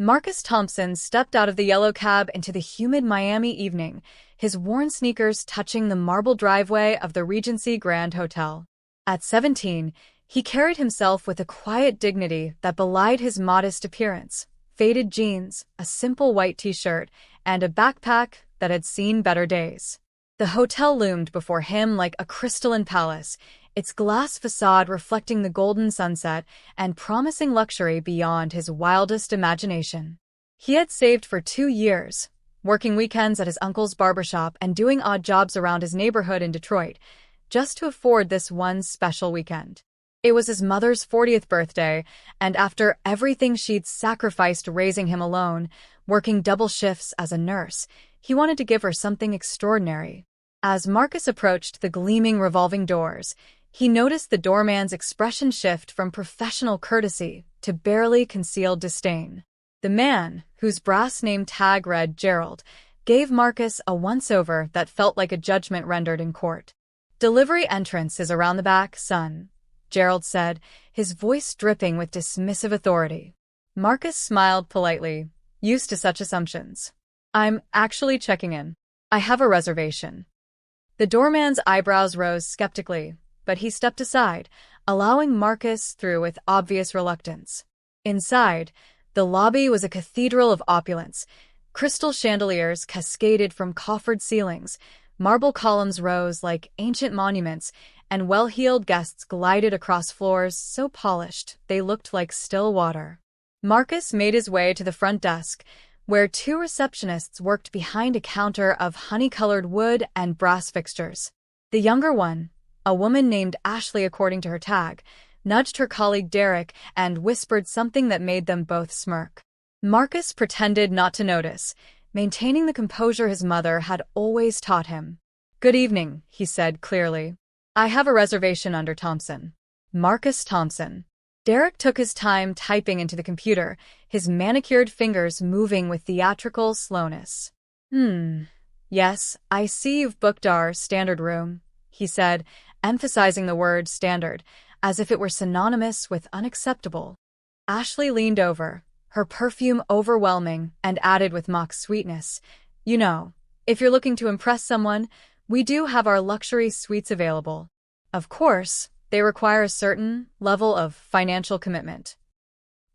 Marcus Thompson stepped out of the yellow cab into the humid Miami evening, his worn sneakers touching the marble driveway of the Regency Grand Hotel. At 17, he carried himself with a quiet dignity that belied his modest appearance: faded jeans, a simple white t-shirt, and a backpack that had seen better days. The hotel loomed before him like a crystalline palace, its glass facade reflecting the golden sunset and promising luxury beyond his wildest imagination. He had saved for 2 years, working weekends at his uncle's barbershop and doing odd jobs around his neighborhood in Detroit, just to afford this one special weekend. It was his mother's 40th birthday, and after everything she'd sacrificed raising him alone, working double shifts as a nurse, he wanted to give her something extraordinary. As Marcus approached the gleaming revolving doors, he noticed the doorman's expression shift from professional courtesy to barely concealed disdain. The man, whose brass name tag read Gerald, gave Marcus a once-over that felt like a judgment rendered in court. "Delivery entrance is around the back, son," Gerald said, his voice dripping with dismissive authority. Marcus smiled politely, used to such assumptions. "I'm actually checking in. I have a reservation." The doorman's eyebrows rose skeptically, but he stepped aside, allowing Marcus through with obvious reluctance. Inside, the lobby was a cathedral of opulence. Crystal chandeliers cascaded from coffered ceilings, marble columns rose like ancient monuments, and well-heeled guests glided across floors so polished they looked like still water. Marcus made his way to the front desk, where 2 receptionists worked behind a counter of honey-colored wood and brass fixtures. The younger one, a woman named Ashley according to her tag, nudged her colleague Derek and whispered something that made them both smirk. Marcus pretended not to notice, maintaining the composure his mother had always taught him. "Good evening," he said clearly. "I have a reservation under Thompson." Marcus Thompson. Derek took his time typing into the computer, his manicured fingers moving with theatrical slowness. Yes, I see you've booked our standard room," he said, emphasizing the word standard, as if it were synonymous with unacceptable. Ashley leaned over, her perfume overwhelming, and added with mock sweetness, "You know, if you're looking to impress someone, we do have our luxury suites available. Of course, they require a certain level of financial commitment."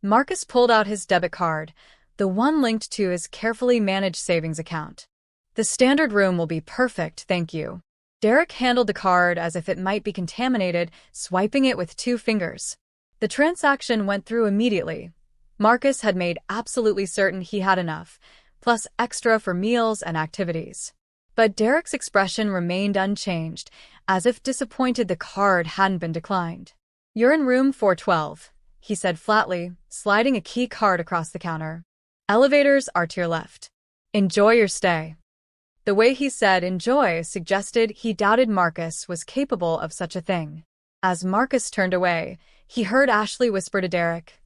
Marcus pulled out his debit card, the one linked to his carefully managed savings account. "The standard room will be perfect, thank you." Derek handled the card as if it might be contaminated, swiping it with 2 fingers. The transaction went through immediately. Marcus had made absolutely certain he had enough, plus extra for meals and activities. But Derek's expression remained unchanged, as if disappointed the card hadn't been declined. "You're in room 412, he said flatly, sliding a key card across the counter. "Elevators are to your left. Enjoy your stay." The way he said enjoy suggested he doubted Marcus was capable of such a thing. As Marcus turned away, he heard Ashley whisper to Derek,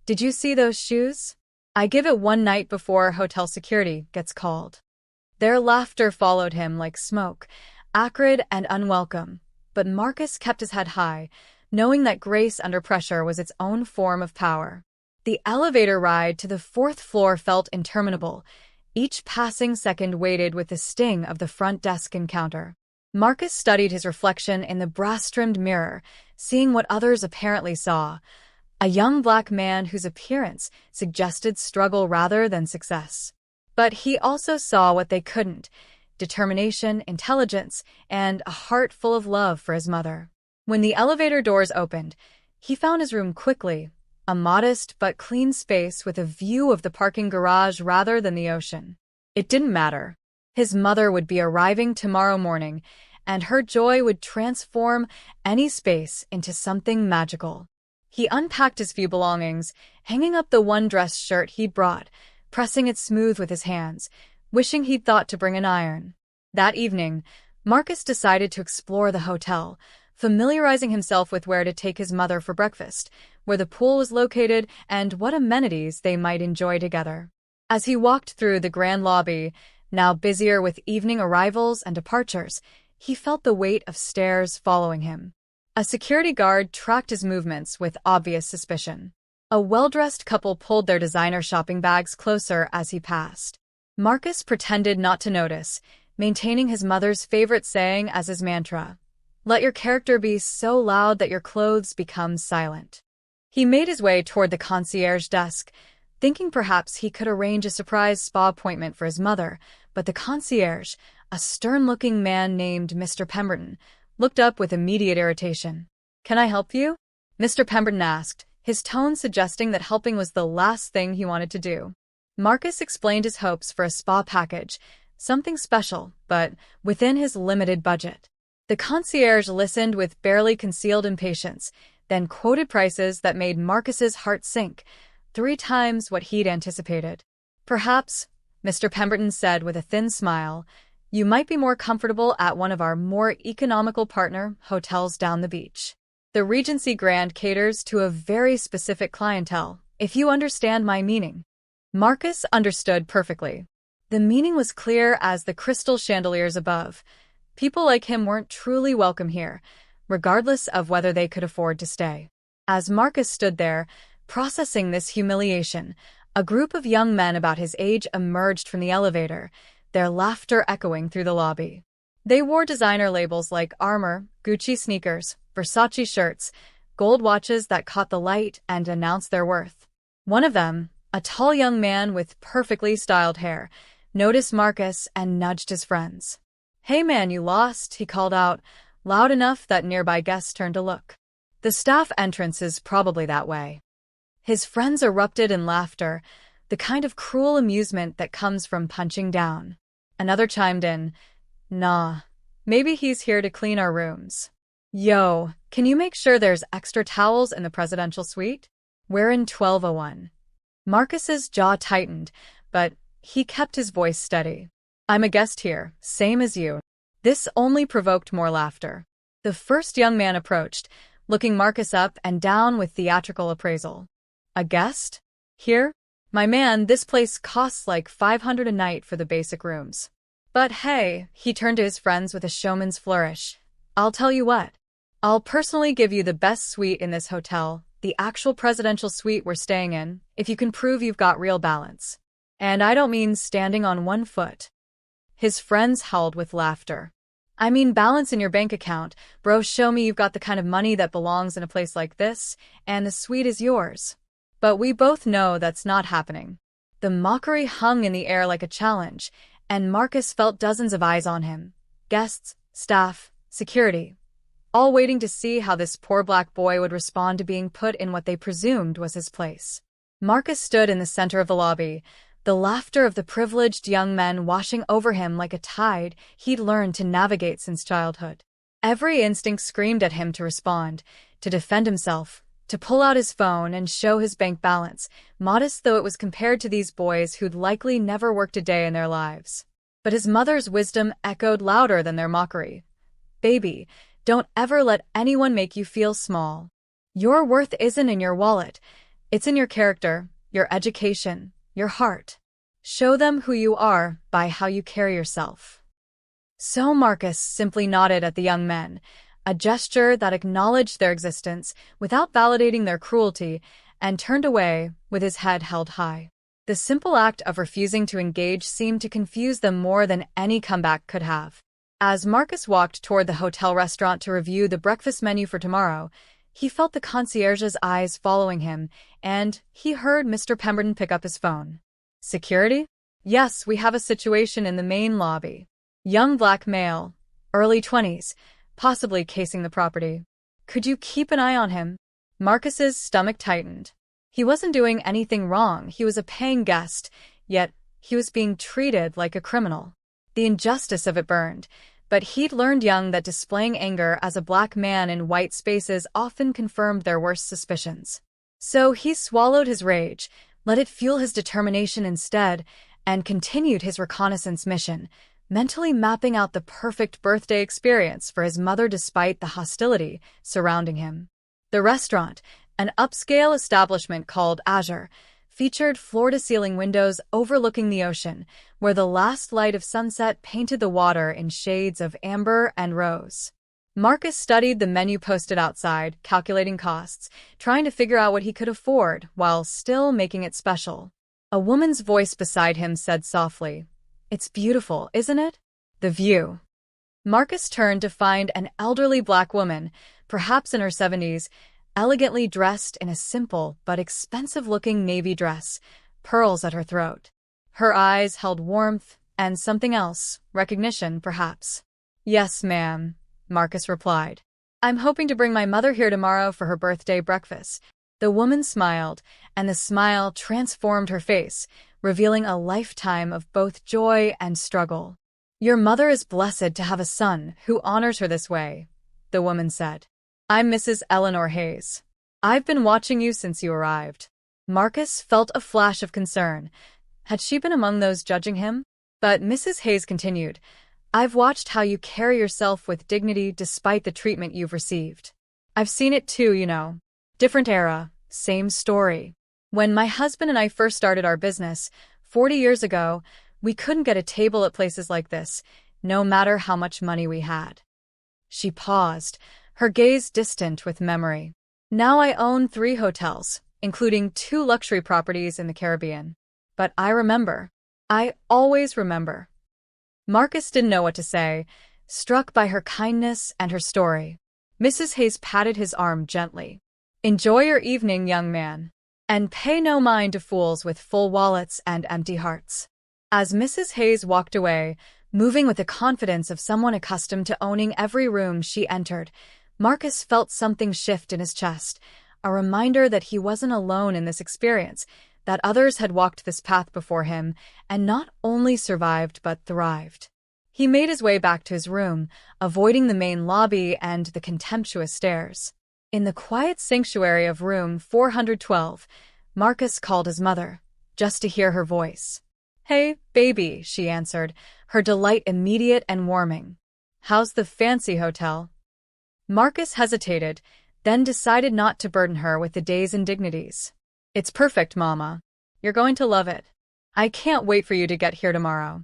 "Did you see those shoes? I give it one night before hotel security gets called." Their laughter followed him like smoke, acrid and unwelcome, but Marcus kept his head high, knowing that grace under pressure was its own form of power. The elevator ride to the 4th floor felt interminable. Each passing second weighted with the sting of the front desk encounter. Marcus studied his reflection in the brass-trimmed mirror, seeing what others apparently saw: a young black man whose appearance suggested struggle rather than success. But he also saw what they couldn't: determination, intelligence, and a heart full of love for his mother. When the elevator doors opened, he found his room quickly, a modest but clean space with a view of the parking garage rather than the ocean. It didn't matter. His mother would be arriving tomorrow morning, and her joy would transform any space into something magical. He unpacked his few belongings, hanging up the one dress shirt he'd brought, pressing it smooth with his hands, wishing he'd thought to bring an iron. That evening, Marcus decided to explore the hotel, familiarizing himself with where to take his mother for breakfast, where the pool was located, and what amenities they might enjoy together. As he walked through the grand lobby, now busier with evening arrivals and departures, he felt the weight of stairs following him. A security guard tracked his movements with obvious suspicion. A well-dressed couple pulled their designer shopping bags closer as he passed. Marcus pretended not to notice, maintaining his mother's favorite saying as his mantra. Let your character be so loud that your clothes become silent. He made his way toward the concierge desk, thinking perhaps he could arrange a surprise spa appointment for his mother, but the concierge, a stern-looking man named Mr. Pemberton, looked up with immediate irritation. Can I help you? Mr. Pemberton asked, his tone suggesting that helping was the last thing he wanted to do. Marcus explained his hopes for a spa package, something special, but within his limited budget. The concierge listened with barely concealed impatience, then quoted prices that made Marcus's heart sink, 3 times what he'd anticipated. Perhaps, Mr. Pemberton said with a thin smile, you might be more comfortable at one of our more economical partner hotels down the beach. The Regency Grand caters to a very specific clientele, if you understand my meaning. Marcus understood perfectly. The meaning was clear as the crystal chandeliers above. People like him weren't truly welcome here, regardless of whether they could afford to stay. As Marcus stood there, processing this humiliation, a group of young men about his age emerged from the elevator, their laughter echoing through the lobby. They wore designer labels like Armour, Gucci sneakers, Versace shirts, gold watches that caught the light and announced their worth. One of them, a tall young man with perfectly styled hair, noticed Marcus and nudged his friends. Hey man, you lost, he called out, loud enough that nearby guests turned to look. The staff entrance is probably that way. His friends erupted in laughter, the kind of cruel amusement that comes from punching down. Another chimed in, nah, maybe he's here to clean our rooms. Yo, can you make sure there's extra towels in the presidential suite? We're in 1201. Marcus's jaw tightened, but he kept his voice steady. I'm a guest here, same as you. This only provoked more laughter. The first young man approached, looking Marcus up and down with theatrical appraisal. A guest? Here? My man, this place costs like $500 a night for the basic rooms. But hey, he turned to his friends with a showman's flourish. I'll tell you what. I'll personally give you the best suite in this hotel, the actual presidential suite we're staying in, if you can prove you've got real balance. And I don't mean standing on one foot. His friends howled with laughter. I mean balance in your bank account. Bro, show me you've got the kind of money that belongs in a place like this, and the suite is yours. But we both know that's not happening. The mockery hung in the air like a challenge, and Marcus felt dozens of eyes on him. Guests, staff, security, all waiting to see how this poor black boy would respond to being put in what they presumed was his place. Marcus stood in the center of the lobby, the laughter of the privileged young men washing over him like a tide he'd learned to navigate since childhood. Every instinct screamed at him to respond, to defend himself, to pull out his phone and show his bank balance, modest though it was compared to these boys who'd likely never worked a day in their lives. But his mother's wisdom echoed louder than their mockery. Baby, don't ever let anyone make you feel small. Your worth isn't in your wallet. It's in your character, your education, your heart. Show them who you are by how you carry yourself. So Marcus simply nodded at the young men, a gesture that acknowledged their existence without validating their cruelty, and turned away with his head held high. The simple act of refusing to engage seemed to confuse them more than any comeback could have. As Marcus walked toward the hotel restaurant to review the breakfast menu for tomorrow, he felt the concierge's eyes following him, and he heard Mr. Pemberton pick up his phone. Security? Yes, we have a situation in the main lobby. Young black male, early 20s, possibly casing the property. Could you keep an eye on him? Marcus's stomach tightened. He wasn't doing anything wrong, he was a paying guest, yet he was being treated like a criminal. The injustice of it burned, but he'd learned young that displaying anger as a black man in white spaces often confirmed their worst suspicions. So he swallowed his rage, let it fuel his determination instead, and continued his reconnaissance mission, mentally mapping out the perfect birthday experience for his mother despite the hostility surrounding him. The restaurant, an upscale establishment called Azure, featured floor-to-ceiling windows overlooking the ocean, where the last light of sunset painted the water in shades of amber and rose. Marcus studied the menu posted outside, calculating costs, trying to figure out what he could afford while still making it special. A woman's voice beside him said softly, "It's beautiful, isn't it?" The view. Marcus turned to find an elderly black woman, perhaps in her 70s, elegantly dressed in a simple but expensive-looking navy dress, pearls at her throat. Her eyes held warmth and something else, recognition, perhaps. "Yes, ma'am," Marcus replied. "I'm hoping to bring my mother here tomorrow for her birthday breakfast." The woman smiled, and the smile transformed her face, revealing a lifetime of both joy and struggle. "Your mother is blessed to have a son who honors her this way," the woman said. "I'm Mrs. Eleanor Hayes. I've been watching you since you arrived." Marcus felt a flash of concern. Had she been among those judging him? But Mrs. Hayes continued, "I've watched how you carry yourself with dignity despite the treatment you've received. I've seen it too, you know. Different era, same story. When my husband and I first started our business, 40 years ago, we couldn't get a table at places like this, no matter how much money we had." She paused, her gaze distant with memory. "Now I own 3 hotels, including 2 luxury properties in the Caribbean. But I remember. I always remember." Marcus didn't know what to say, struck by her kindness and her story. Mrs. Hayes patted his arm gently. "Enjoy your evening, young man. And pay no mind to fools with full wallets and empty hearts." As Mrs. Hayes walked away, moving with the confidence of someone accustomed to owning every room she entered, Marcus felt something shift in his chest, a reminder that he wasn't alone in this experience, that others had walked this path before him and not only survived but thrived. He made his way back to his room, avoiding the main lobby and the contemptuous stairs. In the quiet sanctuary of room 412, Marcus called his mother, just to hear her voice. "Hey, baby," she answered, her delight immediate and warming. "How's the fancy hotel?" Marcus hesitated, then decided not to burden her with the day's indignities. "It's perfect, Mama. You're going to love it. I can't wait for you to get here tomorrow."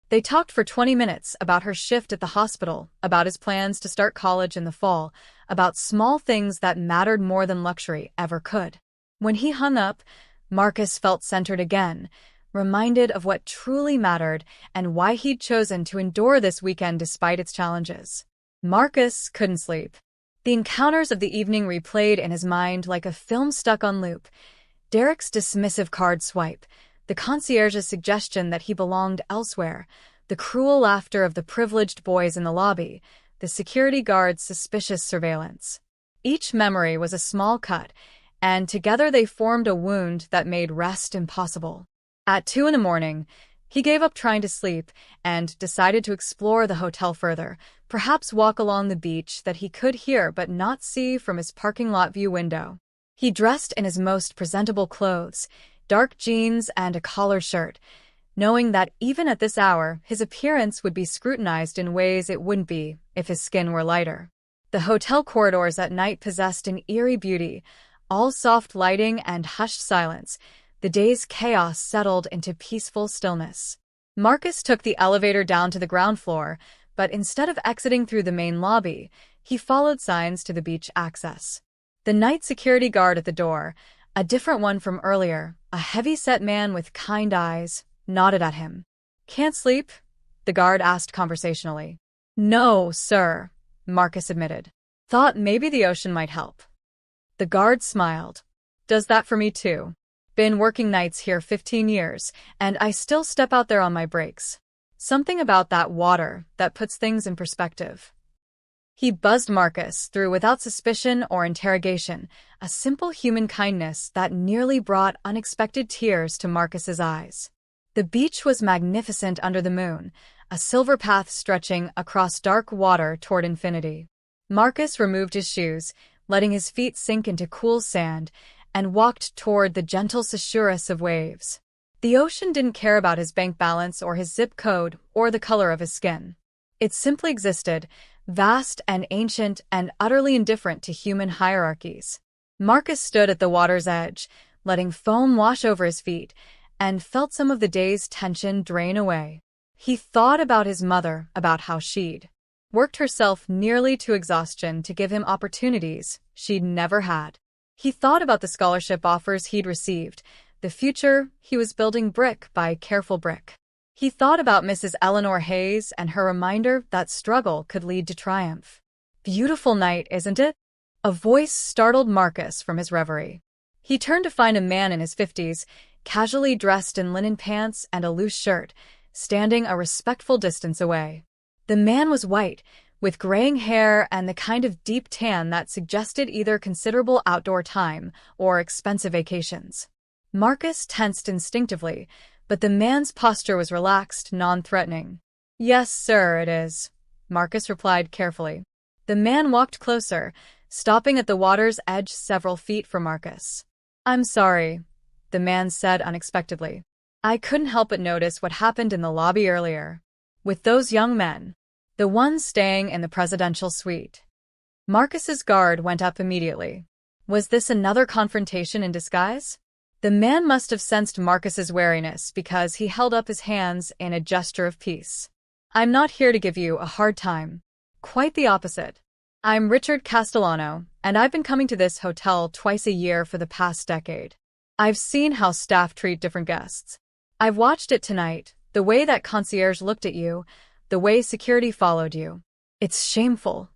They talked for 20 minutes about her shift at the hospital, about his plans to start college in the fall, about small things that mattered more than luxury ever could. When he hung up, Marcus felt centered again, reminded of what truly mattered and why he'd chosen to endure this weekend despite its challenges. Marcus couldn't sleep. The encounters of the evening replayed in his mind like a film stuck on loop. Derek's dismissive card swipe, the concierge's suggestion that he belonged elsewhere, the cruel laughter of the privileged boys in the lobby, the security guard's suspicious surveillance. Each memory was a small cut, and together they formed a wound that made rest impossible. At 2 a.m, he gave up trying to sleep and decided to explore the hotel further, perhaps walk along the beach that he could hear but not see from his parking lot view window. He dressed in his most presentable clothes, dark jeans and a collared shirt, knowing that even at this hour his appearance would be scrutinized in ways it wouldn't be if his skin were lighter. The hotel corridors at night possessed an eerie beauty, all soft lighting and hushed silence. The day's chaos settled into peaceful stillness. Marcus took the elevator down to the ground floor, but instead of exiting through the main lobby, he followed signs to the beach access. The night security guard at the door, a different one from earlier, a heavy-set man with kind eyes, nodded at him. "Can't sleep?" the guard asked conversationally. "No, sir," Marcus admitted. "Thought maybe the ocean might help." The guard smiled. "Does that for me too. Been working nights here 15 years, and I still step out there on my breaks. Something about that water that puts things in perspective." He buzzed Marcus through without suspicion or interrogation, a simple human kindness that nearly brought unexpected tears to Marcus's eyes. The beach was magnificent under the moon, a silver path stretching across dark water toward infinity. Marcus removed his shoes, letting his feet sink into cool sand, and walked toward the gentle susurrus of waves. The ocean didn't care about his bank balance or his zip code or the color of his skin. It simply existed, vast and ancient and utterly indifferent to human hierarchies. Marcus stood at the water's edge, letting foam wash over his feet, and felt some of the day's tension drain away. He thought about his mother, about how she'd worked herself nearly to exhaustion to give him opportunities she'd never had. He thought about the scholarship offers he'd received, the future he was building brick by careful brick. He thought about Mrs. Eleanor Hayes and her reminder that struggle could lead to triumph. "Beautiful night, isn't it?" A voice startled Marcus from his reverie. He turned to find a man in his 50s, casually dressed in linen pants and a loose shirt, standing a respectful distance away. The man was white, with graying hair and the kind of deep tan that suggested either considerable outdoor time or expensive vacations. Marcus tensed instinctively, but the man's posture was relaxed, non-threatening. "Yes, sir, it is," Marcus replied carefully. The man walked closer, stopping at the water's edge several feet from Marcus. "I'm sorry," the man said unexpectedly. "I couldn't help but notice what happened in the lobby earlier. With those young men. The ones staying in the presidential suite." Marcus's guard went up immediately. Was this another confrontation in disguise? The man must have sensed Marcus's wariness because he held up his hands in a gesture of peace. "I'm not here to give you a hard time. Quite the opposite. I'm Richard Castellano, and I've been coming to this hotel twice a year for the past decade. I've seen how staff treat different guests. I've watched it tonight, the way that concierge looked at you, the way security followed you. It's shameful."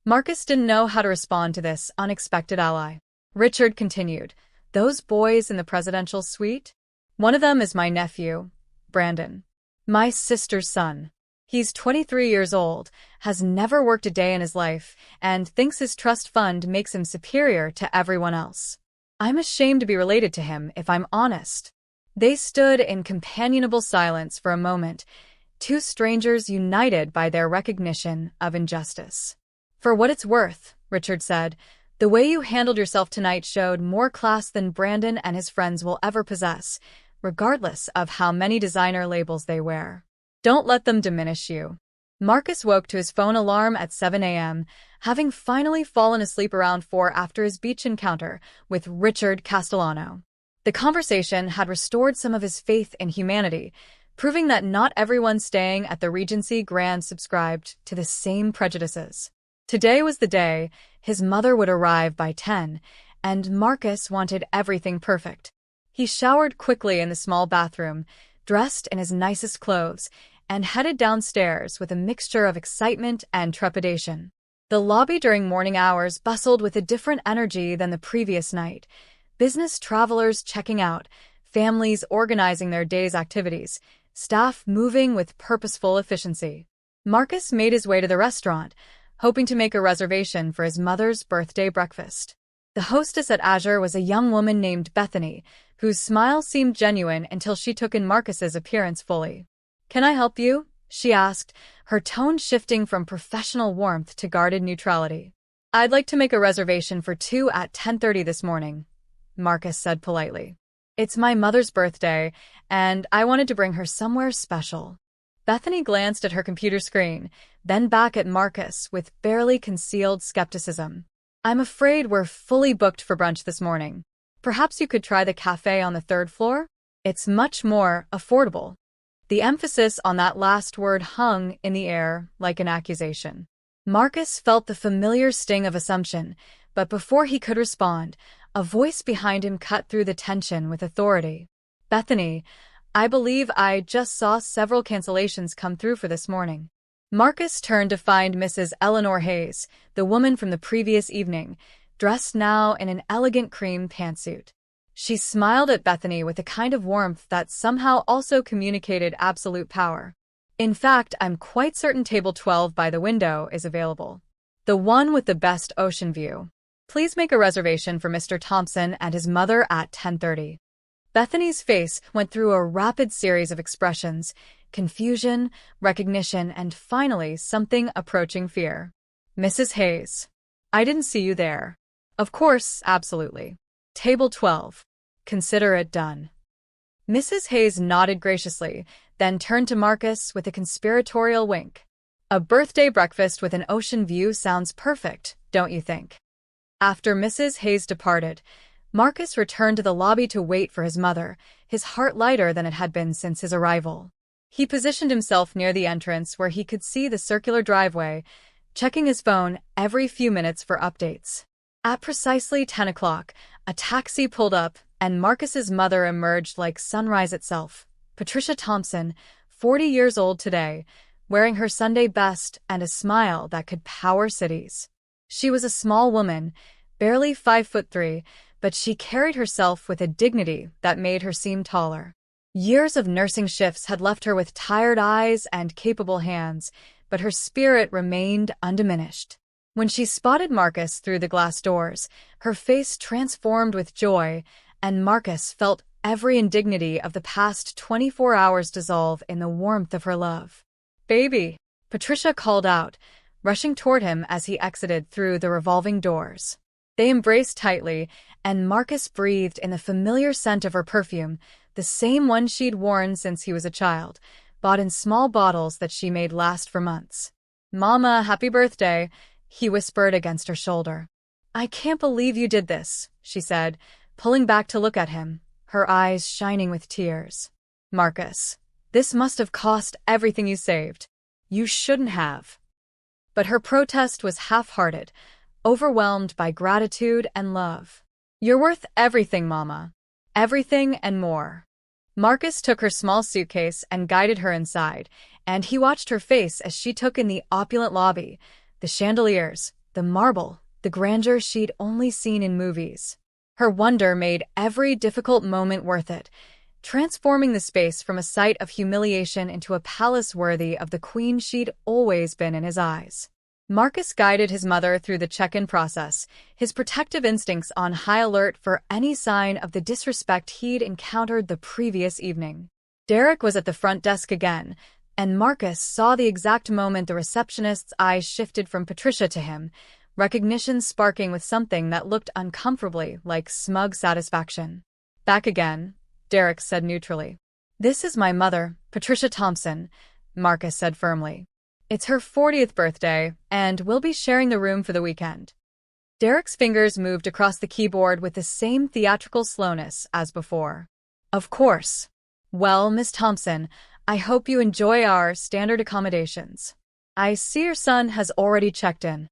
Marcus didn't know how to respond to this unexpected ally. Richard continued, "Those boys in the presidential suite? One of them is my nephew, Brandon. My sister's son. He's 23 years old, has never worked a day in his life, and thinks his trust fund makes him superior to everyone else. I'm ashamed to be related to him, if I'm honest." They stood in companionable silence for a moment, two strangers united by their recognition of injustice. "For what it's worth," Richard said, "the way you handled yourself tonight showed more class than Brandon and his friends will ever possess, regardless of how many designer labels they wear. Don't let them diminish you." Marcus woke to his phone alarm at 7 a.m., having finally fallen asleep around 4 after his beach encounter with Richard Castellano. The conversation had restored some of his faith in humanity, proving that not everyone staying at the Regency Grand subscribed to the same prejudices. Today was the day. His mother would arrive by 10, and Marcus wanted everything perfect. He showered quickly in the small bathroom, dressed in his nicest clothes, and headed downstairs with a mixture of excitement and trepidation. The lobby during morning hours bustled with a different energy than the previous night. Business travelers checking out, families organizing their day's activities, staff moving with purposeful efficiency. Marcus made his way to the restaurant, hoping to make a reservation for his mother's birthday breakfast. The hostess at Azure was a young woman named Bethany, whose smile seemed genuine until she took in Marcus's appearance fully. "Can I help you?" she asked, her tone shifting from professional warmth to guarded neutrality. "I'd like to make a reservation for 2 at 10:30 this morning," Marcus said politely. "It's my mother's birthday, and I wanted to bring her somewhere special." Bethany glanced at her computer screen, then back at Marcus with barely concealed skepticism. "I'm afraid we're fully booked for brunch this morning. Perhaps you could try the cafe on the 3rd floor? It's much more affordable." The emphasis on that last word hung in the air like an accusation. Marcus felt the familiar sting of assumption, but before he could respond, a voice behind him cut through the tension with authority. "Bethany, I believe I just saw several cancellations come through for this morning." Marcus turned to find Mrs. Eleanor Hayes, the woman from the previous evening, dressed now in an elegant cream pantsuit. She smiled at Bethany with a kind of warmth that somehow also communicated absolute power. "In fact, I'm quite certain table 12 by the window is available. The one with the best ocean view. Please make a reservation for Mr. Thompson and his mother at 10:30. Bethany's face went through a rapid series of expressions: confusion, recognition, and finally something approaching fear. "Mrs. Hayes, I didn't see you there." "Of course, absolutely. Table 12. Consider it done." Mrs. Hayes nodded graciously, then turned to Marcus with a conspiratorial wink. "A birthday breakfast with an ocean view sounds perfect, don't you think?" After Mrs. Hayes departed, Marcus returned to the lobby to wait for his mother, his heart lighter than it had been since his arrival. He positioned himself near the entrance where he could see the circular driveway, checking his phone every few minutes for updates. At precisely 10 o'clock, a taxi pulled up, and Marcus's mother emerged like sunrise itself. Patricia Thompson, 40 years old today, wearing her Sunday best and a smile that could power cities. She was a small woman, barely 5'3", but she carried herself with a dignity that made her seem taller. Years of nursing shifts had left her with tired eyes and capable hands, but her spirit remained undiminished. When she spotted Marcus through the glass doors, her face transformed with joy, and Marcus felt every indignity of the past 24 hours dissolve in the warmth of her love. "Baby," Patricia called out, rushing toward him as he exited through the revolving doors. They embraced tightly, and Marcus breathed in the familiar scent of her perfume, the same one she'd worn since he was a child, bought in small bottles that she made last for months. "Mama, happy birthday," he whispered against her shoulder. "I can't believe you did this," she said, pulling back to look at him, her eyes shining with tears. "Marcus, this must have cost everything you saved. You shouldn't have." But her protest was half-hearted, overwhelmed by gratitude and love. "You're worth everything, Mama. Everything and more." Marcus took her small suitcase and guided her inside, and he watched her face as she took in the opulent lobby, the chandeliers, the marble, the grandeur she'd only seen in movies. Her wonder made every difficult moment worth it, transforming the space from a site of humiliation into a palace worthy of the queen she'd always been in his eyes. Marcus guided his mother through the check-in process, his protective instincts on high alert for any sign of the disrespect he'd encountered the previous evening. Derek was at the front desk again, and Marcus saw the exact moment the receptionist's eyes shifted from Patricia to him, recognition sparking with something that looked uncomfortably like smug satisfaction. "Back again," Derek said neutrally. "This is my mother, Patricia Thompson," Marcus said firmly. "It's her 40th birthday, and we'll be sharing the room for the weekend." Derek's fingers moved across the keyboard with the same theatrical slowness as before. "Of course. Well, Miss Thompson, I hope you enjoy our standard accommodations. I see your son has already checked in."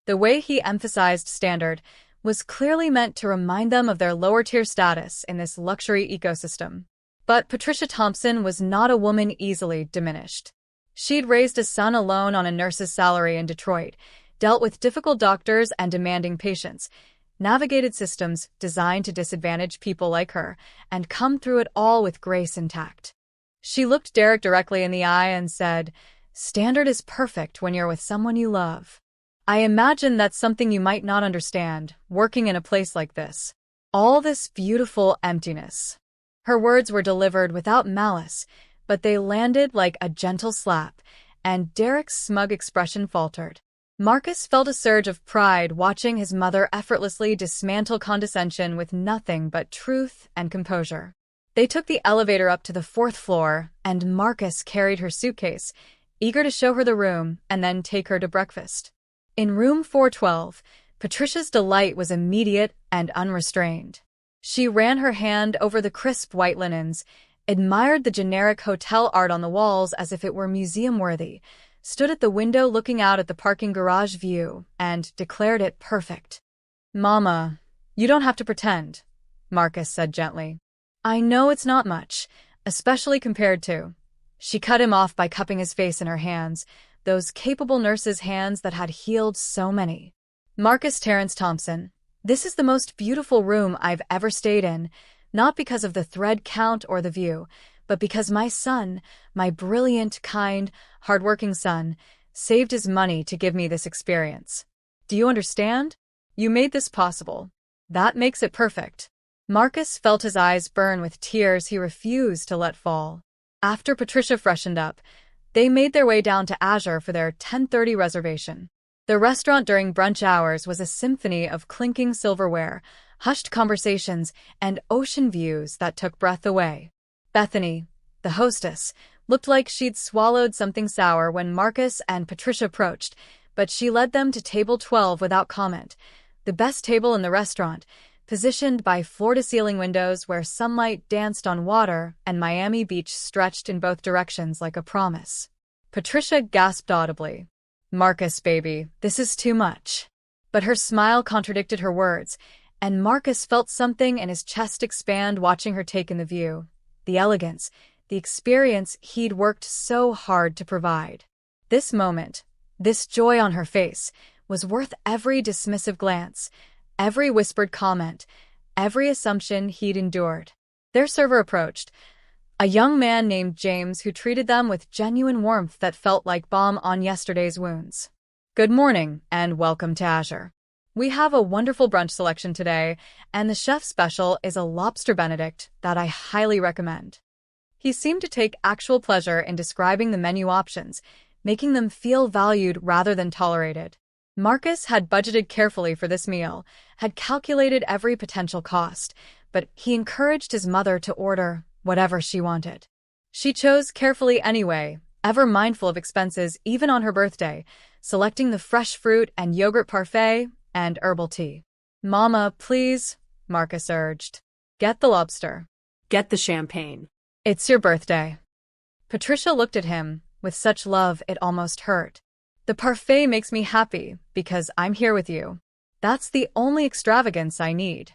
The way he emphasized standard was clearly meant to remind them of their lower-tier status in this luxury ecosystem. But Patricia Thompson was not a woman easily diminished. She'd raised a son alone on a nurse's salary in Detroit, dealt with difficult doctors and demanding patients, navigated systems designed to disadvantage people like her, and come through it all with grace and tact. She looked Derek directly in the eye and said, "Standard is perfect when you're with someone you love. I imagine that's something you might not understand, working in a place like this. All this beautiful emptiness." Her words were delivered without malice, but they landed like a gentle slap, and Derek's smug expression faltered. Marcus felt a surge of pride watching his mother effortlessly dismantle condescension with nothing but truth and composure. They took the elevator up to the 4th floor, and Marcus carried her suitcase, eager to show her the room and then take her to breakfast. In room 412, Patricia's delight was immediate and unrestrained. She ran her hand over the crisp white linens, admired the generic hotel art on the walls as if it were museum-worthy, stood at the window looking out at the parking garage view, and declared it perfect. "Mama, you don't have to pretend," Marcus said gently. "I know it's not much, especially compared to—" She cut him off by cupping his face in her hands, those capable nurses' hands that had healed so many. "Marcus Terrence Thompson, this is the most beautiful room I've ever stayed in, not because of the thread count or the view, but because my son, my brilliant, kind, hardworking son, saved his money to give me this experience. Do you understand? You made this possible. That makes it perfect." Marcus felt his eyes burn with tears he refused to let fall. After Patricia freshened up, they made their way down to Azure for their 10:30 reservation. The restaurant during brunch hours was a symphony of clinking silverware, hushed conversations, and ocean views that took breath away. Bethany, the hostess, looked like she'd swallowed something sour when Marcus and Patricia approached, but she led them to table 12 without comment. The best table in the restaurant, positioned by floor-to-ceiling windows where sunlight danced on water and Miami Beach stretched in both directions like a promise. Patricia gasped audibly. "Marcus, baby, this is too much." But her smile contradicted her words, and Marcus felt something in his chest expand watching her take in the view, the elegance, the experience he'd worked so hard to provide. This moment, this joy on her face, was worth every dismissive glance, every whispered comment, every assumption he'd endured. Their server approached, a young man named James who treated them with genuine warmth that felt like balm on yesterday's wounds. "Good morning, and welcome to Azure. We have a wonderful brunch selection today, and the chef's special is a lobster Benedict that I highly recommend." He seemed to take actual pleasure in describing the menu options, making them feel valued rather than tolerated. Marcus had budgeted carefully for this meal, had calculated every potential cost, but he encouraged his mother to order whatever she wanted. She chose carefully anyway, ever mindful of expenses even on her birthday, selecting the fresh fruit and yogurt parfait and herbal tea. "Mama, please," Marcus urged. "Get the lobster. Get the champagne." It's your birthday." Patricia looked at him with such love it almost hurt. "The parfait makes me happy because I'm here with you. That's the only extravagance I need."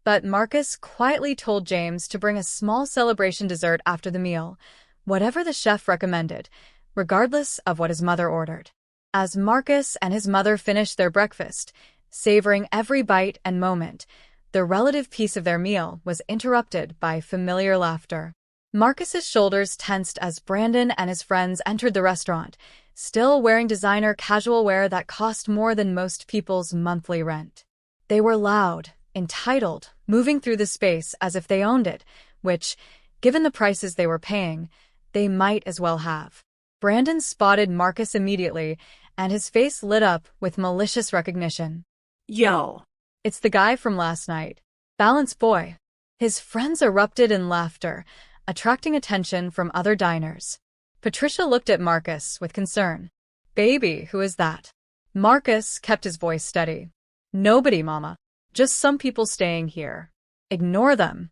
But Marcus quietly told James to bring a small celebration dessert after the meal, whatever the chef recommended, regardless of what his mother ordered. As Marcus and his mother finished their breakfast, savoring every bite and moment, the relative peace of their meal was interrupted by familiar laughter. Marcus's shoulders tensed as Brandon and his friends entered the restaurant, still wearing designer casual wear that cost more than most people's monthly rent. They were loud, entitled, moving through the space as if they owned it, which, given the prices they were paying, they might as well have. Brandon spotted Marcus immediately, and his face lit up with malicious recognition. "Yo." "It's the guy from last night. Balance boy." His friends erupted in laughter, attracting attention from other diners. Patricia looked at Marcus with concern. "Baby, who is that?" Marcus kept his voice steady. "Nobody, Mama. Just some people staying here. Ignore them."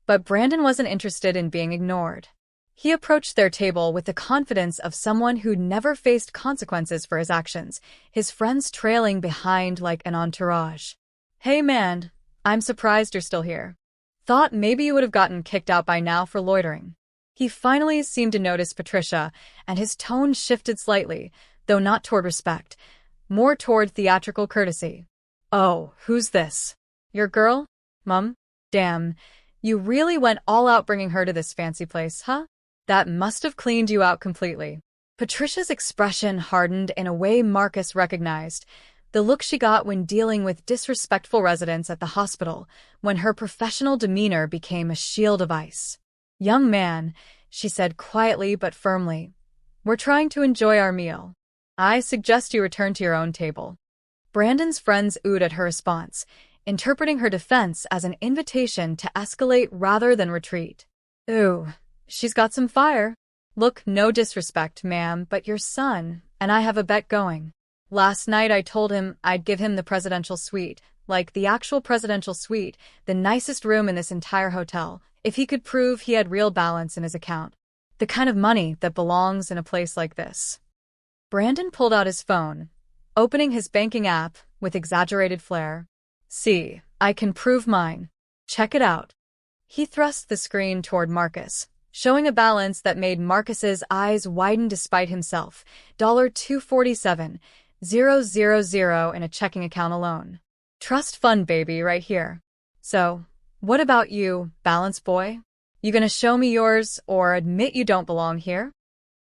But Brandon wasn't interested in being ignored. He approached their table with the confidence of someone who'd never faced consequences for his actions, his friends trailing behind like an entourage. "Hey man, I'm surprised you're still here. Thought maybe you would have gotten kicked out by now for loitering." He finally seemed to notice Patricia, and his tone shifted slightly, though not toward respect, more toward theatrical courtesy. "Oh, who's this? Your girl? Mum? Damn, you really went all out bringing her to this fancy place, huh? That must have cleaned you out completely." Patricia's expression hardened in a way Marcus recognized, the look she got when dealing with disrespectful residents at the hospital, when her professional demeanor became a shield of ice. "Young man," she said quietly but firmly, "we're trying to enjoy our meal. I suggest you return to your own table." Brandon's friends oohed at her response, interpreting her defense as an invitation to escalate rather than retreat. "Ooh, she's got some fire. Look, no disrespect, ma'am, but your son and I have a bet going. Last night I told him I'd give him the presidential suite, like the actual presidential suite, the nicest room in this entire hotel, if he could prove he had real balance in his account. The kind of money that belongs in a place like this." Brandon pulled out his phone, opening his banking app with exaggerated flair. "See, I can prove mine. Check it out." He thrust the screen toward Marcus, showing a balance that made Marcus's eyes widen despite himself, $247,000 in a checking account alone. Trust fund, baby, right here. "So, what about you, balance boy? You gonna show me yours or admit you don't belong here?"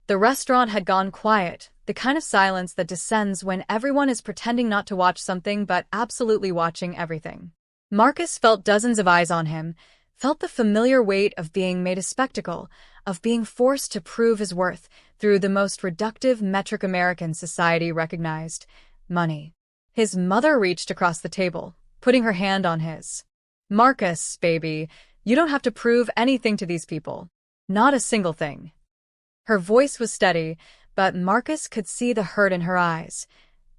The restaurant had gone quiet, the kind of silence that descends when everyone is pretending not to watch something but absolutely watching everything. Marcus felt dozens of eyes on him, felt the familiar weight of being made a spectacle, of being forced to prove his worth through the most reductive metric American society recognized, money. His mother reached across the table, putting her hand on his. "Marcus, baby, you don't have to prove anything to these people. Not a single thing." Her voice was steady, but Marcus could see the hurt in her eyes.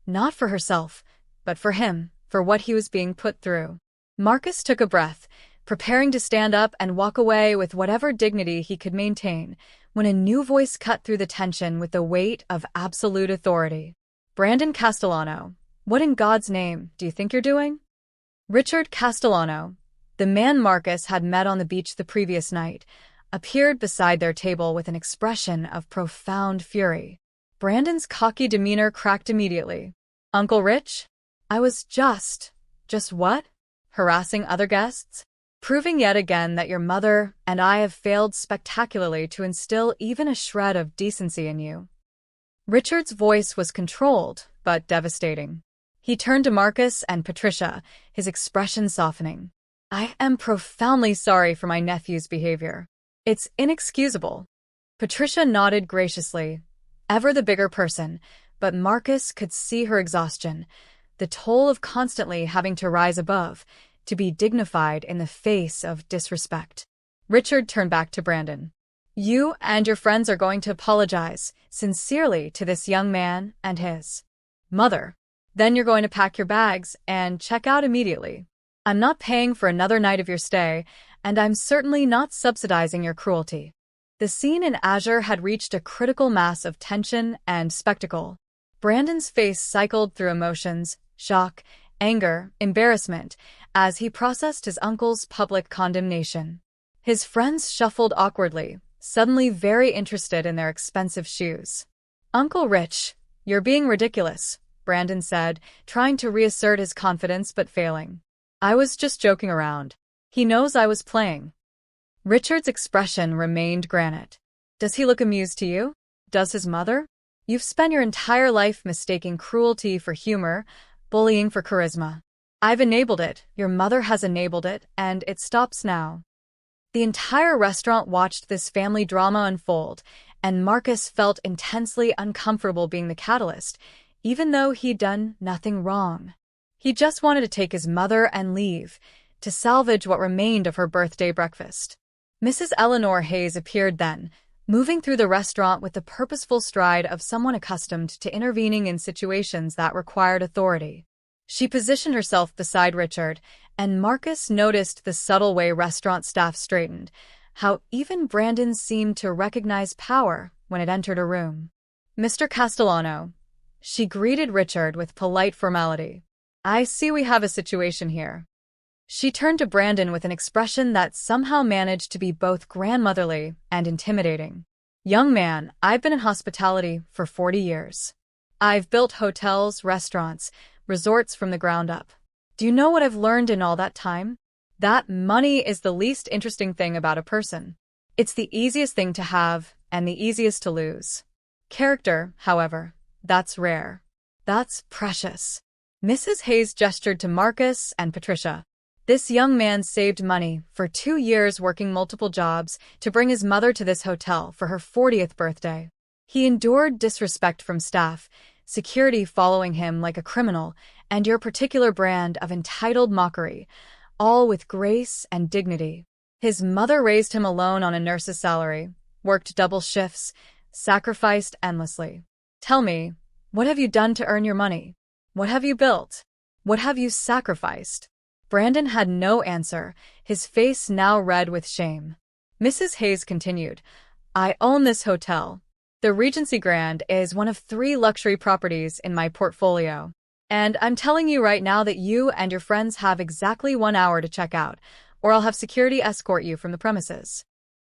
Not for herself, but for him, for what he was being put through. Marcus took a breath, preparing to stand up and walk away with whatever dignity he could maintain, when a new voice cut through the tension with the weight of absolute authority. "Brandon Castellano, what in God's name do you think you're doing?" Richard Castellano, the man Marcus had met on the beach the previous night, appeared beside their table with an expression of profound fury. Brandon's cocky demeanor cracked immediately. "Uncle Rich? I was just what? Harassing other guests? Proving yet again that your mother and I have failed spectacularly to instill even a shred of decency in you." Richard's voice was controlled, but devastating. He turned to Marcus and Patricia, his expression softening. "I am profoundly sorry for my nephew's behavior. It's inexcusable." Patricia nodded graciously, ever the bigger person, but Marcus could see her exhaustion, the toll of constantly having to rise above, to be dignified in the face of disrespect. Richard turned back to Brandon. "You and your friends are going to apologize sincerely to this young man and his mother. Then you're going to pack your bags and check out immediately. I'm not paying for another night of your stay, and I'm certainly not subsidizing your cruelty." The scene in Azure had reached a critical mass of tension and spectacle. Brandon's face cycled through emotions, shock, anger, embarrassment, as he processed his uncle's public condemnation. His friends shuffled awkwardly, suddenly very interested in their expensive shoes. "Uncle Rich, you're being ridiculous," Brandon said, trying to reassert his confidence but failing. "I was just joking around. He knows I was playing." Richard's expression remained granite. "Does he look amused to you? Does his mother? You've spent your entire life mistaking cruelty for humor, bullying for charisma. I've enabled it, your mother has enabled it, and it stops now." The entire restaurant watched this family drama unfold, and Marcus felt intensely uncomfortable being the catalyst, even though he'd done nothing wrong. He just wanted to take his mother and leave, to salvage what remained of her birthday breakfast. Mrs. Eleanor Hayes appeared then, moving through the restaurant with the purposeful stride of someone accustomed to intervening in situations that required authority. She positioned herself beside Richard, and Marcus noticed the subtle way restaurant staff straightened, how even Brandon seemed to recognize power when it entered a room. "Mr. Castellano," she greeted Richard with polite formality. "I see we have a situation here." She turned to Brandon with an expression that somehow managed to be both grandmotherly and intimidating. "Young man, I've been in hospitality for 40 years. I've built hotels, restaurants, resorts from the ground up. Do you know what I've learned in all that time? That money is the least interesting thing about a person. It's the easiest thing to have and the easiest to lose. Character, however, that's rare. That's precious." Mrs. Hayes gestured to Marcus and Patricia. "This young man saved money for 2 years working multiple jobs to bring his mother to this hotel for her 40th birthday. He endured disrespect from staff, security following him like a criminal, and your particular brand of entitled mockery, all with grace and dignity. His mother raised him alone on a nurse's salary, worked double shifts, sacrificed endlessly. Tell me, what have you done to earn your money? What have you built? What have you sacrificed?" Brandon had no answer, his face now red with shame. Mrs. Hayes continued, "I own this hotel. The Regency Grand is one of 3 luxury properties in my portfolio. And I'm telling you right now that you and your friends have exactly 1 hour to check out, or I'll have security escort you from the premises."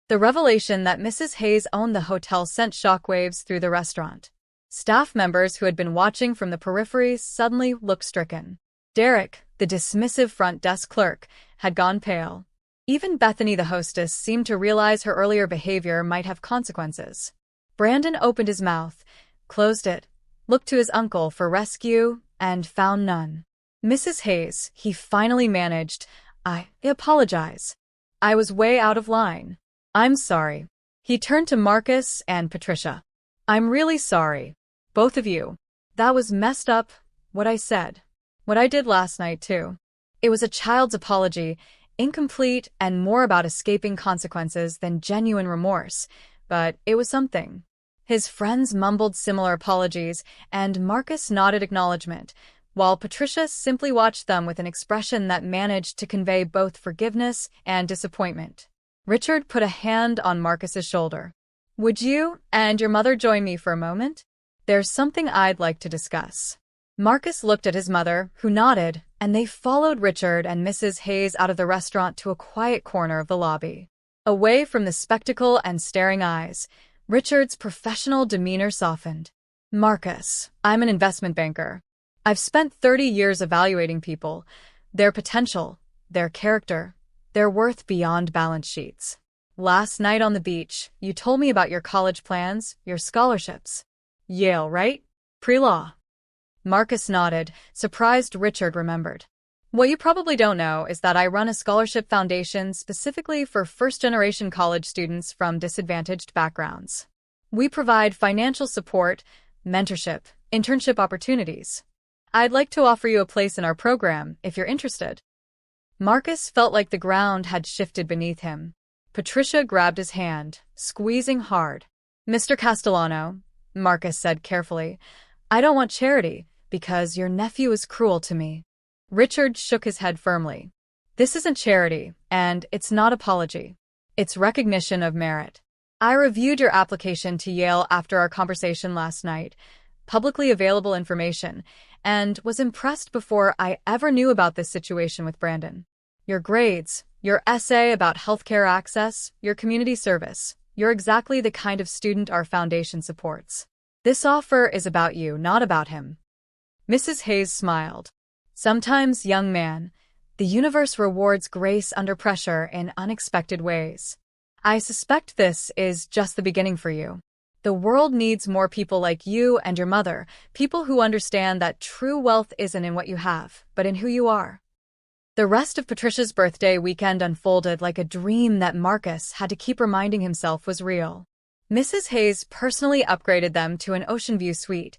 The revelation that Mrs. Hayes owned the hotel sent shockwaves through the restaurant. Staff members who had been watching from the periphery suddenly looked stricken. Derek, the dismissive front desk clerk, had gone pale. Even Bethany, the hostess, seemed to realize her earlier behavior might have consequences. Brandon opened his mouth, closed it, looked to his uncle for rescue, and found none. "Mrs. Hayes," he finally managed, I apologize. I was way out of line. I'm sorry." He turned to Marcus and Patricia. "I'm really sorry. Both of you. That was messed up, what I said. What I did last night, too. It was a child's apology, incomplete and more about escaping consequences than genuine remorse, but it was something." His friends mumbled similar apologies, and Marcus nodded acknowledgement, while Patricia simply watched them with an expression that managed to convey both forgiveness and disappointment. Richard put a hand on Marcus's shoulder. "Would you and your mother join me for a moment? There's something I'd like to discuss." Marcus looked at his mother, who nodded, and they followed Richard and Mrs. Hayes out of the restaurant to a quiet corner of the lobby. Away from the spectacle and staring eyes, Richard's professional demeanor softened. "Marcus, I'm an investment banker. I've spent 30 years evaluating people, their potential, their character, their worth beyond balance sheets. Last night on the beach, you told me about your college plans, your scholarships. Yale, right? Pre-law." Marcus nodded, surprised Richard remembered. "What you probably don't know is that I run a scholarship foundation specifically for first-generation college students from disadvantaged backgrounds. We provide financial support, mentorship, internship opportunities. I'd like to offer you a place in our program if you're interested." Marcus felt like the ground had shifted beneath him. Patricia grabbed his hand, squeezing hard. "Mr. Castellano," Marcus said carefully, "I don't want charity, because your nephew is cruel to me." Richard shook his head firmly. "This isn't charity, and it's not apology. It's recognition of merit. I reviewed your application to Yale after our conversation last night, publicly available information, and was impressed before I ever knew about this situation with Brandon. Your grades, your essay about healthcare access, your community service, you're exactly the kind of student our foundation supports. This offer is about you, not about him." Mrs. Hayes smiled. "Sometimes, young man, the universe rewards grace under pressure in unexpected ways. I suspect this is just the beginning for you. The world needs more people like you and your mother, people who understand that true wealth isn't in what you have, but in who you are." The rest of Patricia's birthday weekend unfolded like a dream that Marcus had to keep reminding himself was real. Mrs. Hayes personally upgraded them to an ocean view suite,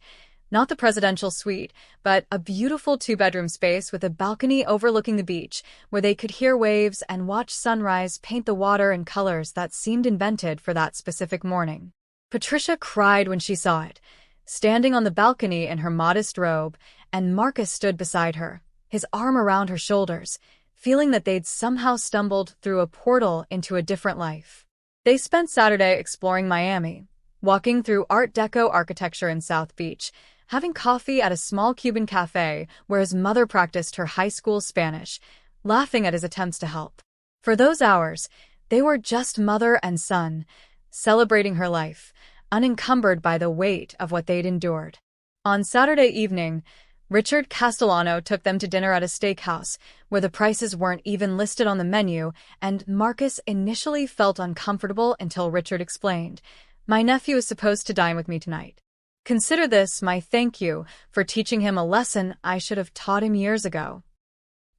not the presidential suite, but a beautiful two-bedroom space with a balcony overlooking the beach, where they could hear waves and watch sunrise paint the water in colors that seemed invented for that specific morning. Patricia cried when she saw it, standing on the balcony in her modest robe, and Marcus stood beside her, his arm around her shoulders, feeling that they'd somehow stumbled through a portal into a different life. They spent Saturday exploring Miami, walking through Art Deco architecture in South Beach, having coffee at a small Cuban cafe where his mother practiced her high school Spanish, laughing at his attempts to help. For those hours, they were just mother and son, celebrating her life, unencumbered by the weight of what they'd endured. On Saturday evening, Richard Castellano took them to dinner at a steakhouse, where the prices weren't even listed on the menu, and Marcus initially felt uncomfortable until Richard explained, "My nephew is supposed to dine with me tonight. Consider this my thank you for teaching him a lesson I should have taught him years ago."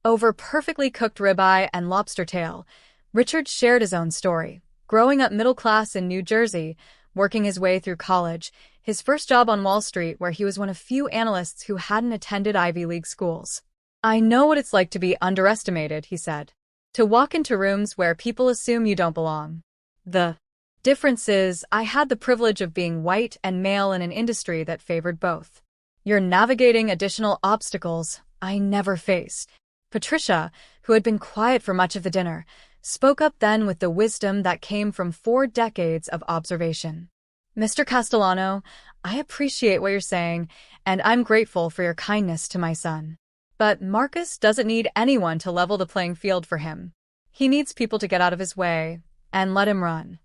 Over perfectly cooked ribeye and lobster tail, Richard shared his own story. Growing up middle class in New Jersey, working his way through college, his first job on Wall Street where he was one of few analysts who hadn't attended Ivy League schools. "I know what it's like to be underestimated," he said. "To walk into rooms where people assume you don't belong. The difference is, I had the privilege of being white and male in an industry that favored both. You're navigating additional obstacles I never faced." Patricia, who had been quiet for much of the dinner, spoke up then with the wisdom that came from 4 decades of observation. "Mr. Castellano, I appreciate what you're saying, and I'm grateful for your kindness to my son. But Marcus doesn't need anyone to level the playing field for him. He needs people to get out of his way and let him run."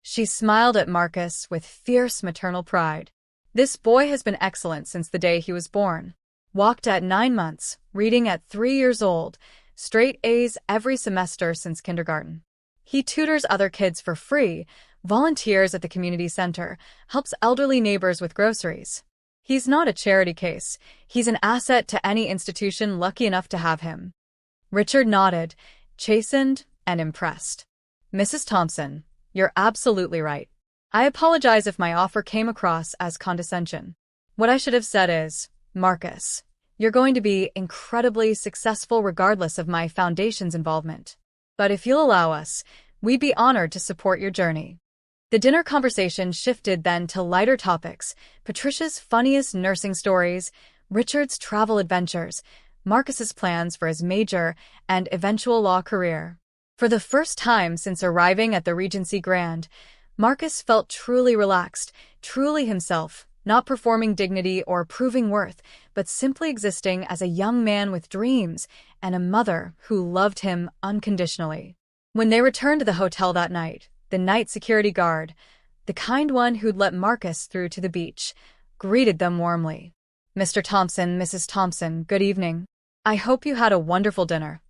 She smiled at Marcus with fierce maternal pride. "This boy has been excellent since the day he was born. Walked at 9 months, reading at 3 years old, straight A's every semester since kindergarten. He tutors other kids for free, volunteers at the community center, helps elderly neighbors with groceries. He's not a charity case. He's an asset to any institution lucky enough to have him." Richard nodded, chastened and impressed. "Mrs. Thompson, you're absolutely right. I apologize if my offer came across as condescension. What I should have said is, Marcus, you're going to be incredibly successful regardless of my foundation's involvement. But if you'll allow us, we'd be honored to support your journey." The dinner conversation shifted then to lighter topics, Patricia's funniest nursing stories, Richard's travel adventures, Marcus's plans for his major and eventual law career. For the first time since arriving at the Regency Grand, Marcus felt truly relaxed, truly himself, not performing dignity or proving worth, but simply existing as a young man with dreams and a mother who loved him unconditionally. When they returned to the hotel that night, the night security guard, the kind one who'd let Marcus through to the beach, greeted them warmly. "Mr. Thompson, Mrs. Thompson, good evening. I hope you had a wonderful dinner."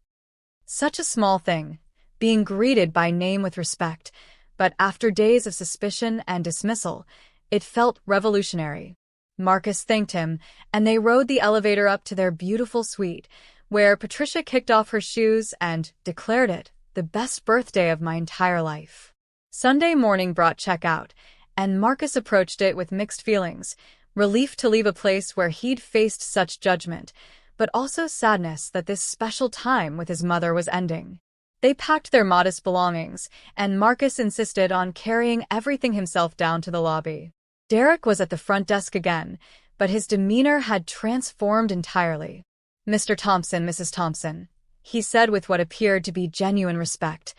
Such a small thing, being greeted by name with respect, but after days of suspicion and dismissal, it felt revolutionary. Marcus thanked him, and they rode the elevator up to their beautiful suite, where Patricia kicked off her shoes and declared it the best birthday of my entire life. Sunday morning brought checkout, and Marcus approached it with mixed feelings, relief to leave a place where he'd faced such judgment, but also sadness that this special time with his mother was ending. They packed their modest belongings, and Marcus insisted on carrying everything himself down to the lobby. Derek was at the front desk again, but his demeanor had transformed entirely. "Mr. Thompson, Mrs. Thompson," he said with what appeared to be genuine respect,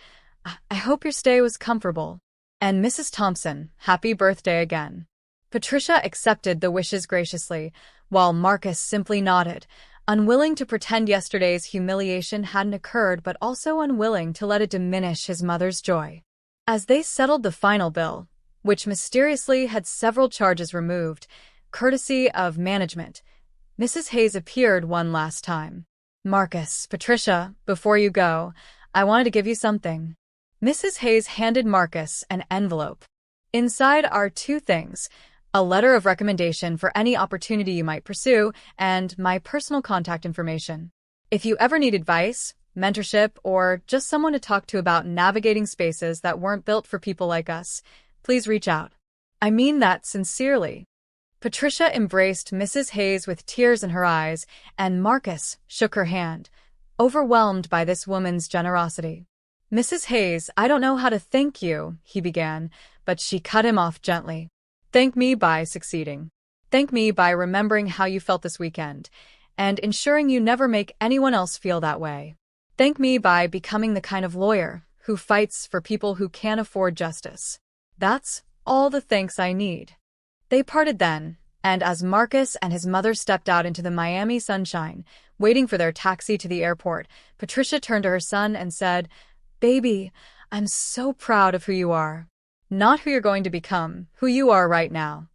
"I hope your stay was comfortable. And Mrs. Thompson, happy birthday again." Patricia accepted the wishes graciously, while Marcus simply nodded, unwilling to pretend yesterday's humiliation hadn't occurred but also unwilling to let it diminish his mother's joy. As they settled the final bill, which mysteriously had several charges removed, courtesy of management, Mrs. Hayes appeared one last time. "Marcus, Patricia, before you go, I wanted to give you something." Mrs. Hayes handed Marcus an envelope. "Inside are two things: a letter of recommendation for any opportunity you might pursue, and my personal contact information. If you ever need advice, mentorship, or just someone to talk to about navigating spaces that weren't built for people like us, please reach out. I mean that sincerely." Patricia embraced Mrs. Hayes with tears in her eyes, and Marcus shook her hand, overwhelmed by this woman's generosity. "Mrs. Hayes, I don't know how to thank you," he began, but she cut him off gently. "Thank me by succeeding. Thank me by remembering how you felt this weekend, and ensuring you never make anyone else feel that way. Thank me by becoming the kind of lawyer who fights for people who can't afford justice. That's all the thanks I need." They parted then, and as Marcus and his mother stepped out into the Miami sunshine, waiting for their taxi to the airport, Patricia turned to her son and said, "Baby, I'm so proud of who you are. Not who you're going to become, who you are right now."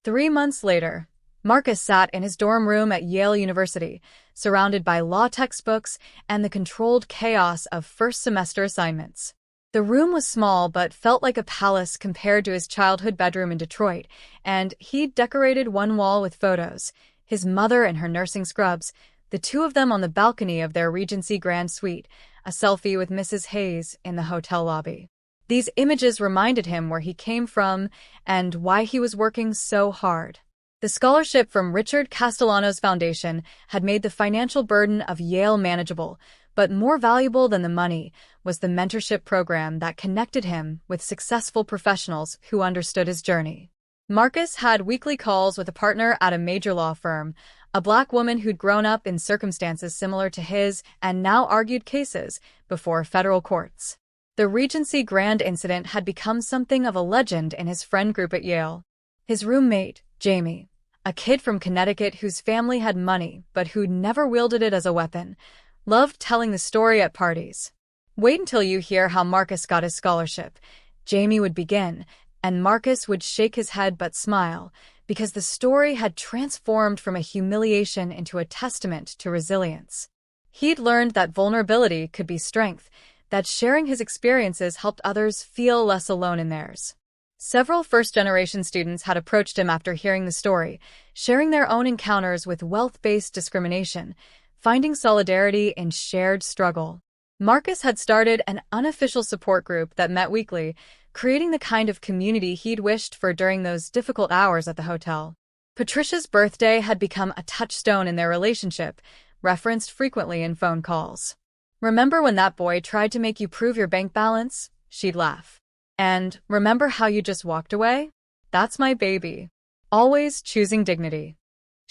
3 months later, Marcus sat in his dorm room at Yale University, surrounded by law textbooks and the controlled chaos of first-semester assignments. The room was small but felt like a palace compared to his childhood bedroom in Detroit, and he'd decorated one wall with photos, his mother in her nursing scrubs, the two of them on the balcony of their Regency Grand Suite, a selfie with Mrs. Hayes in the hotel lobby. These images reminded him where he came from and why he was working so hard. The scholarship from Richard Castellanos Foundation had made the financial burden of Yale manageable, but more valuable than the money was the mentorship program that connected him with successful professionals who understood his journey. Marcus had weekly calls with a partner at a major law firm, a Black woman who'd grown up in circumstances similar to his and now argued cases before federal courts. The Regency Grand incident had become something of a legend in his friend group at Yale. His roommate, Jamie, a kid from Connecticut whose family had money but who'd never wielded it as a weapon, loved telling the story at parties. "Wait until you hear how Marcus got his scholarship," Jamie would begin, and Marcus would shake his head but smile, because the story had transformed from a humiliation into a testament to resilience. He'd learned that vulnerability could be strength, that sharing his experiences helped others feel less alone in theirs. Several first-generation students had approached him after hearing the story, sharing their own encounters with wealth-based discrimination, finding solidarity in shared struggle. Marcus had started an unofficial support group that met weekly, creating the kind of community he'd wished for during those difficult hours at the hotel. Patricia's birthday had become a touchstone in their relationship, referenced frequently in phone calls. "Remember when that boy tried to make you prove your bank balance?" She'd laugh. "And remember how you just walked away? That's my baby. Always choosing dignity."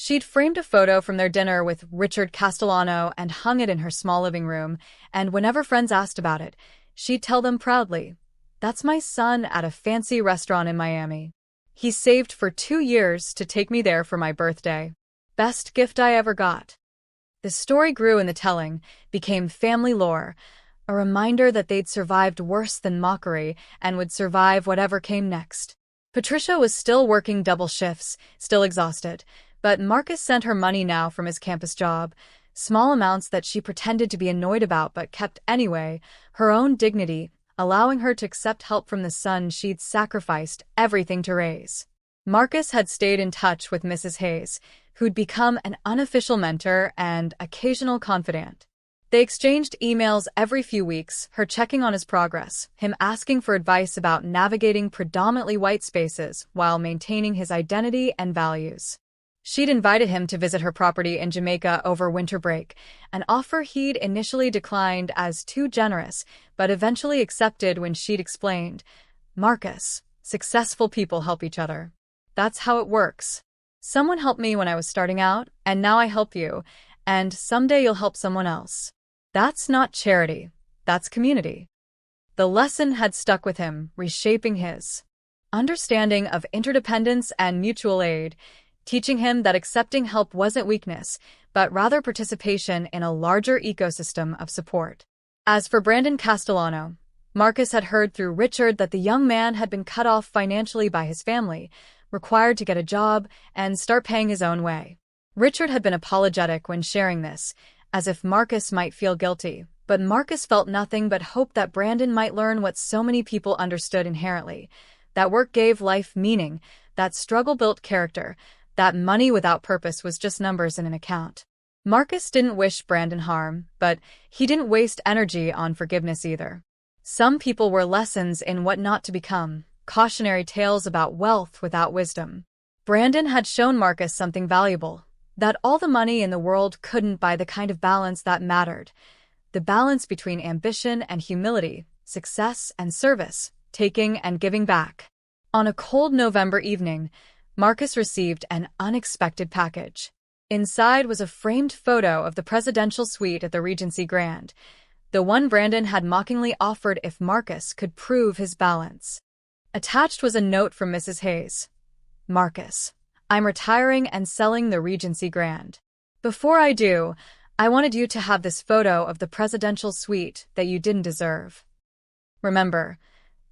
She'd framed a photo from their dinner with Richard Castellano and hung it in her small living room, and whenever friends asked about it, she'd tell them proudly, "That's my son at a fancy restaurant in Miami. He saved for 2 years to take me there for my birthday. Best gift I ever got." The story grew in the telling, became family lore, a reminder that they'd survived worse than mockery and would survive whatever came next. Patricia was still working double shifts, still exhausted, but Marcus sent her money now from his campus job, small amounts that she pretended to be annoyed about but kept anyway, her own dignity, allowing her to accept help from the son she'd sacrificed everything to raise. Marcus had stayed in touch with Mrs. Hayes, who'd become an unofficial mentor and occasional confidant. They exchanged emails every few weeks, her checking on his progress, him asking for advice about navigating predominantly white spaces while maintaining his identity and values. She'd invited him to visit her property in Jamaica over winter break, an offer he'd initially declined as too generous, but eventually accepted when she'd explained, "Marcus, successful people help each other. That's how it works. Someone helped me when I was starting out, and now I help you, and someday you'll help someone else. That's not charity, that's community." The lesson had stuck with him, reshaping his understanding of interdependence and mutual aid, teaching him that accepting help wasn't weakness, but rather participation in a larger ecosystem of support. As for Brandon Castellano, Marcus had heard through Richard that the young man had been cut off financially by his family, required to get a job and start paying his own way. Richard had been apologetic when sharing this, as if Marcus might feel guilty, but Marcus felt nothing but hope that Brandon might learn what so many people understood inherently, that work gave life meaning, that struggle built character, that money without purpose was just numbers in an account. Marcus didn't wish Brandon harm, but he didn't waste energy on forgiveness either. Some people were lessons in what not to become, cautionary tales about wealth without wisdom. Brandon had shown Marcus something valuable, that all the money in the world couldn't buy the kind of balance that mattered, the balance between ambition and humility, success and service, taking and giving back. On a cold November evening, Marcus received an unexpected package. Inside was a framed photo of the presidential suite at the Regency Grand, the one Brandon had mockingly offered if Marcus could prove his balance. Attached was a note from Mrs. Hayes. "Marcus, I'm retiring and selling the Regency Grand. Before I do, I wanted you to have this photo of the presidential suite that you didn't deserve. Remember,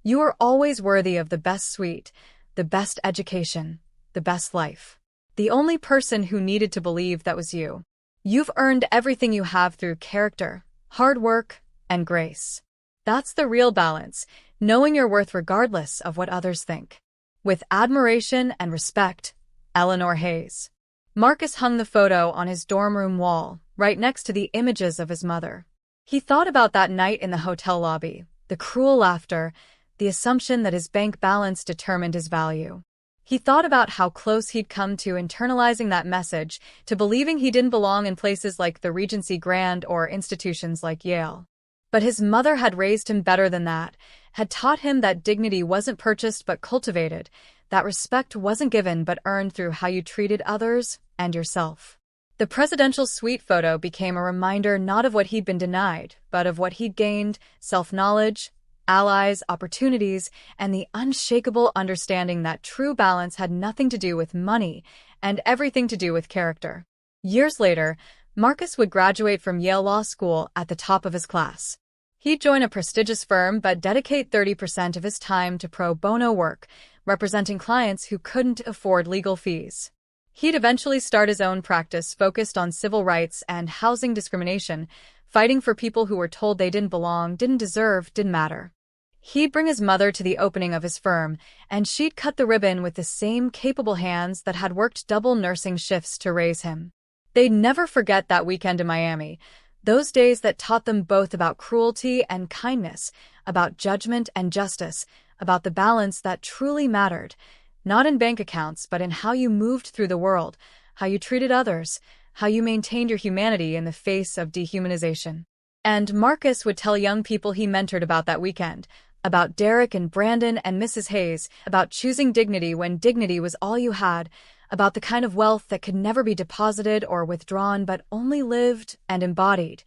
you are always worthy of the best suite, the best education, the best life. The only person who needed to believe that was you. You've earned everything you have through character, hard work, and grace. That's the real balance, knowing your worth regardless of what others think. With admiration and respect, Eleanor Hayes." Marcus hung the photo on his dorm room wall, right next to the images of his mother. He thought about that night in the hotel lobby, the cruel laughter, the assumption that his bank balance determined his value. He thought about how close he'd come to internalizing that message, to believing he didn't belong in places like the Regency Grand or institutions like Yale. But his mother had raised him better than that, had taught him that dignity wasn't purchased but cultivated, that respect wasn't given but earned through how you treated others and yourself. The presidential suite photo became a reminder not of what he'd been denied, but of what he'd gained: self-knowledge, allies, opportunities, and the unshakable understanding that true balance had nothing to do with money and everything to do with character. Years later, Marcus would graduate from Yale Law School at the top of his class. He'd join a prestigious firm but dedicate 30% of his time to pro bono work, representing clients who couldn't afford legal fees. He'd eventually start his own practice focused on civil rights and housing discrimination, fighting for people who were told they didn't belong, didn't deserve, didn't matter. He'd bring his mother to the opening of his firm, and she'd cut the ribbon with the same capable hands that had worked double nursing shifts to raise him. They'd never forget that weekend in Miami, those days that taught them both about cruelty and kindness, about judgment and justice, about the balance that truly mattered, not in bank accounts but in how you moved through the world, how you treated others, how you maintained your humanity in the face of dehumanization. And Marcus would tell young people he mentored about that weekend, about Derek and Brandon and Mrs. Hayes, about choosing dignity when dignity was all you had, about the kind of wealth that could never be deposited or withdrawn but only lived and embodied.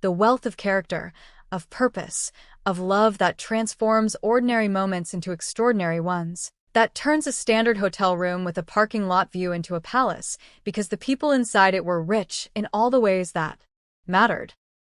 The wealth of character, of purpose, of love that transforms ordinary moments into extraordinary ones. That turns a standard hotel room with a parking lot view into a palace because the people inside it were rich in all the ways that mattered.